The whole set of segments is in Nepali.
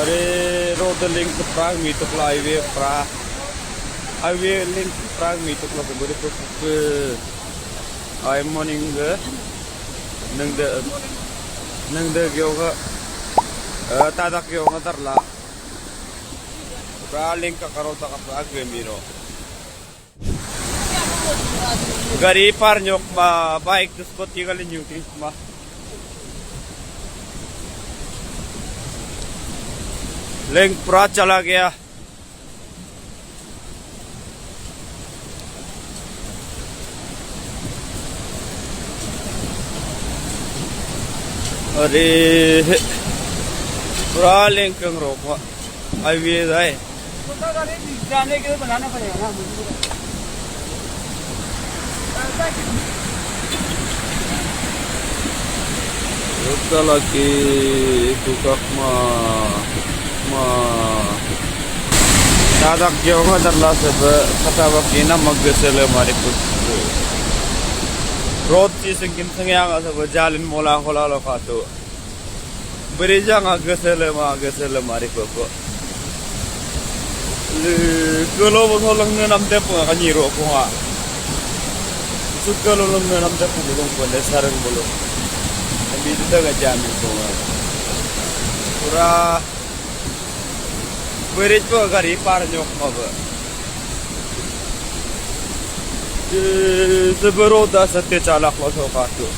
Are road link Prague meet up highway link Prague meet up like I'm morning nang de gyoga tadak gyoga tarla Prague link ka karota ka Prague miro gari par nyok ba bike उसको तिगले न्यूटी मा लिंक पूरा चला गया अरे पूरा लिंक रोका हाईवे है जाने के लिए बनाना पड़ेगा ना Rukala ki tukak ma tadak gyoga darla sebe katawa kina maggesele mari put road chi singin sangya ga sebe jalin mola khola lo khato brija ga gesele mari koko le golo bo tholang ne nam te pu ga ni ro ko ha sukalo ne nam te pu ko le sarang bolo Ambil dah jamin semua. Pura berit pun gari par nyok apa. Seberoda sate calak loso kato.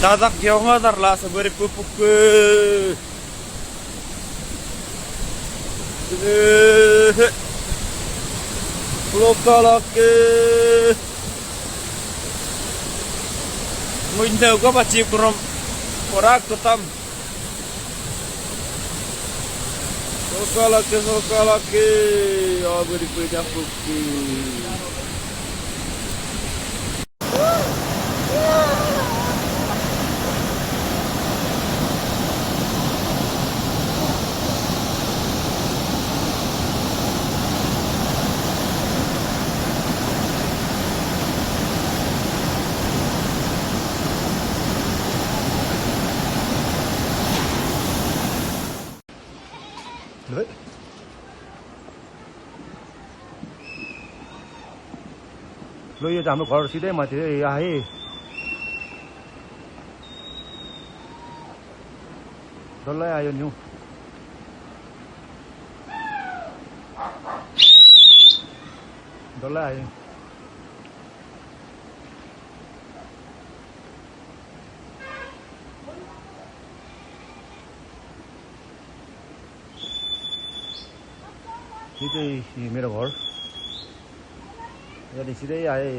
Tadak gyoga darla seberi pupuk. Lokalak. Window ko ba chip rom korak to tam sokala ke abri puja pukki लो यो चाहिँ हाम्रो घर सिधै माथि आए डल्लै आयो न्यू डल्लै आयो यो चाहिँ मेरो घर यदि सिधै आए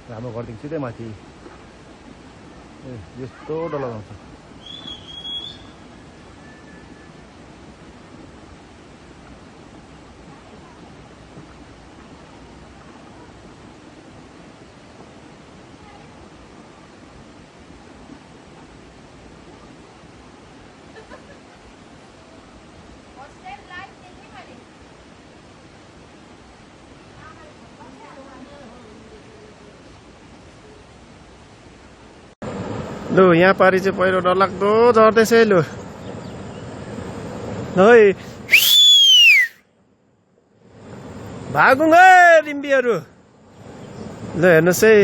हाम्रो घरदेखि सिधै माथि यस्तो डर लगाउँछ लु यहाँ पारि चाहिँ पहिरो डरलाग्दो झर्दैछ है लु है भागौँ है रिम्बीहरू ल हेर्नुहोस् है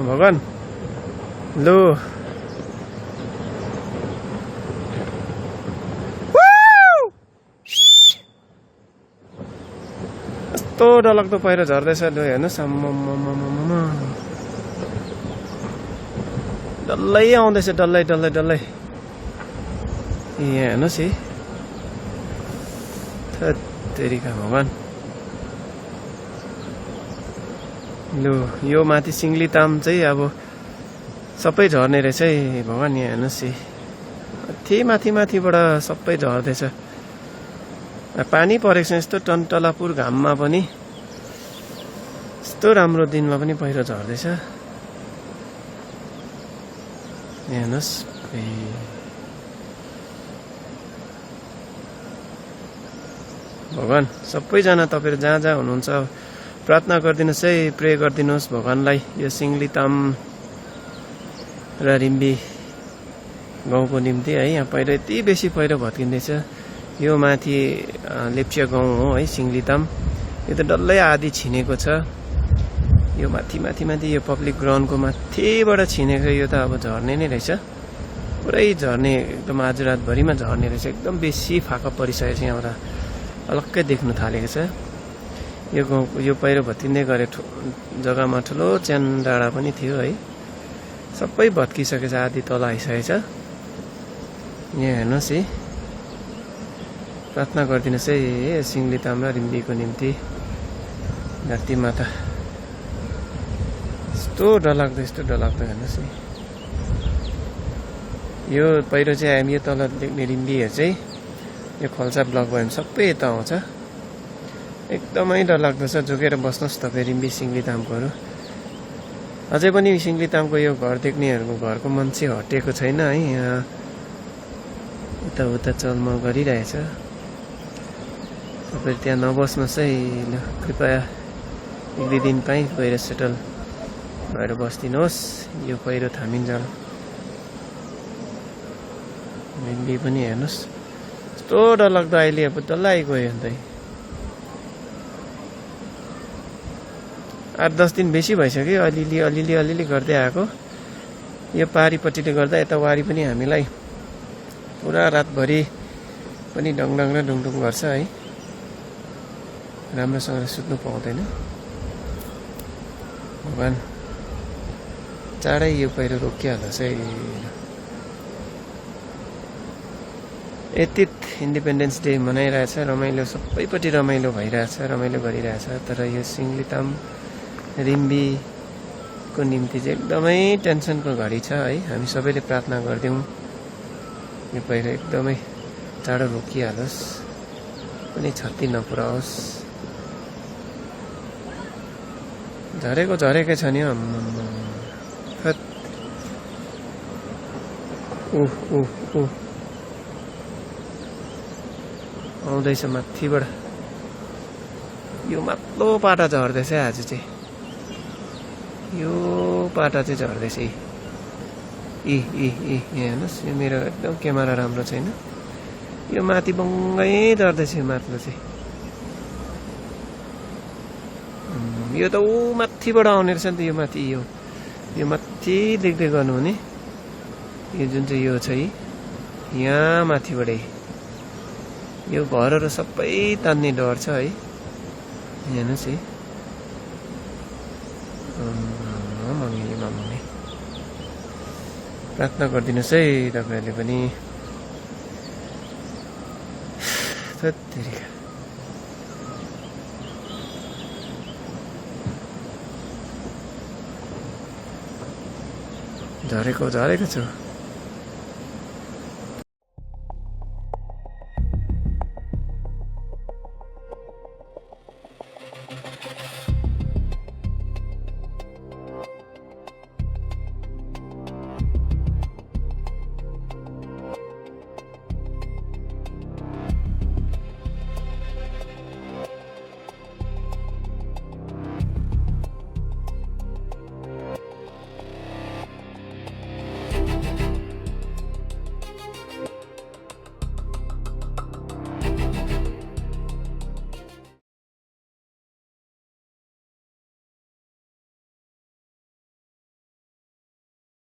भगवान् लु यस्तो डरलाग्दो पहिरो झर्दैछ लु हेर्नुहोस् डल्लै आउँदैछ डल्लै यहाँ हेर्नुहोस् है थेरिका भगवान् लु यो माथि सिङ्गलीताम चाहिँ अब सबै झर्ने रहेछ है भगवान् यहाँ हेर्नुहोस् है माथिबाट सबै झर्दैछ पानी परेको छ यस्तो टन्टलापुर घाममा पनि यस्तो राम्रो दिनमा पनि पहिरो झर्दैछ हेर्नुहोस् भगवान् सबैजना तपाईँहरू जहाँ हुनुहुन्छ प्रार्थना गरिदिनुहोस् है प्रे गरिदिनुहोस् भगवान्लाई यो सिङ्गलीताम र रिम्बी गाउँको निम्ति है। यहाँ पहिरो यति बेसी पहिरो भत्किँदैछ। यो माथि लेप्चा गाउँ हो है, सिङ्गलिताम। यो त डल्लै आधी छिनेको छ। यो माथि माथि माथि यो पब्लिक ग्राउन्डको माथिबाट छिनेको। यो त अब झर्ने नै रहेछ, पुरै झर्ने, एकदम आज रातभरिमा झर्ने रहेछ। एकदम बेसी फाका परिसकेको छ। यहाँबाट अलग्गै देख्नु थालेको छ। यो गाउँको यो पहिरो भत्किँदै गरे जग्गामा ठुलो च्यान डाँडा पनि थियो है, सबै भत्किसकेछ, आधी तल आइसकेको छ। यहाँ हेर्नुहोस् है, प्रार्थना गरिदिनुहोस् है सिङ्गलिताम र रिम्बीको निम्ति। धरती माता यस्तो डरलाग्दो, यस्तो डरलाग्दो हेर्नुहोस् है। यो पहिरो चाहिँ हामी यो तल देख्ने रिम्बीहरू चाहिँ यो खल्सा ब्लक भयो भने सबै यता आउँछ। एकदमै डरलाग्दो छ। जोगेर बस्नुहोस् तपाईँ रिम्बी सिङ्गलितामकोहरू। अझै पनि सिङ्गलितामको यो घर देख्नेहरूको घरको मन चाहिँ हटेको छैन है। यहाँ उता चलमल गरिरहेछ। तपाईँ त्यहाँ नबस्नुहोस् है, ल कृपया 1-2 दिन काहीँ गएर सेटल भएर बसिदिनुहोस्। यो पहिरो थामिन्जेल। रिम्बी पनि हेर्नुहोस् यस्तो डरलाग्दो। अहिले अब डल्लै आइगयो अन्त 8-10 दिन बेसी भइसक्यो। अलिअलि गर्दै आएको। यो पारिपट्टिले गर्दा यता वारी पनि हामीलाई पुरा रातभरि पनि डङडङ र डुङडुङ गर्छ है। राम्रोसँगले सुत्नु पाउँदैन। भगवान् चाँडै यो पहिरो रोकिहाल्नुहोस् है। यति इन्डिपेन्डेन्स डे मनाइरहेछ, रमाइलो, सबैपट्टि रमाइलो भइरहेछ, रमाइलो गरिरहेछ। तर यो सिङ्गलिताम रिम्बीको निम्ति चाहिँ एकदमै टेन्सनको घडी छ है। हामी सबैले प्रार्थना गरिदिउँ यो पहिरो एकदमै चाँडो रोकिहालोस्, कुनै क्षति नपुऱ्याओस्। झरेकै छ नि। आउँदैछ माथिबाट। यो माथिल्लो पाटा झर्दैछ आज चाहिँ। यो पाटा चाहिँ झर्दैछ। यहाँ हेर्नुहोस्, यो मेरो एकदम क्यामेरा राम्रो छैन। यो माथि बङ्गै झर्दैछ। यो माथिल्लो चाहिँ यो त ऊ माथिबाट आउने रहेछ नि त। यो माथि यो माथि देख्दै गर्नुहुने यो जुन चाहिँ यो छ यहाँ माथिबाटै यो घरहरू सबै तान्ने डर छ है। हेर्नुहोस् है, मम्मी प्रार्थना गरिदिनुहोस् है तपाईँहरूले पनि। झरेको छु।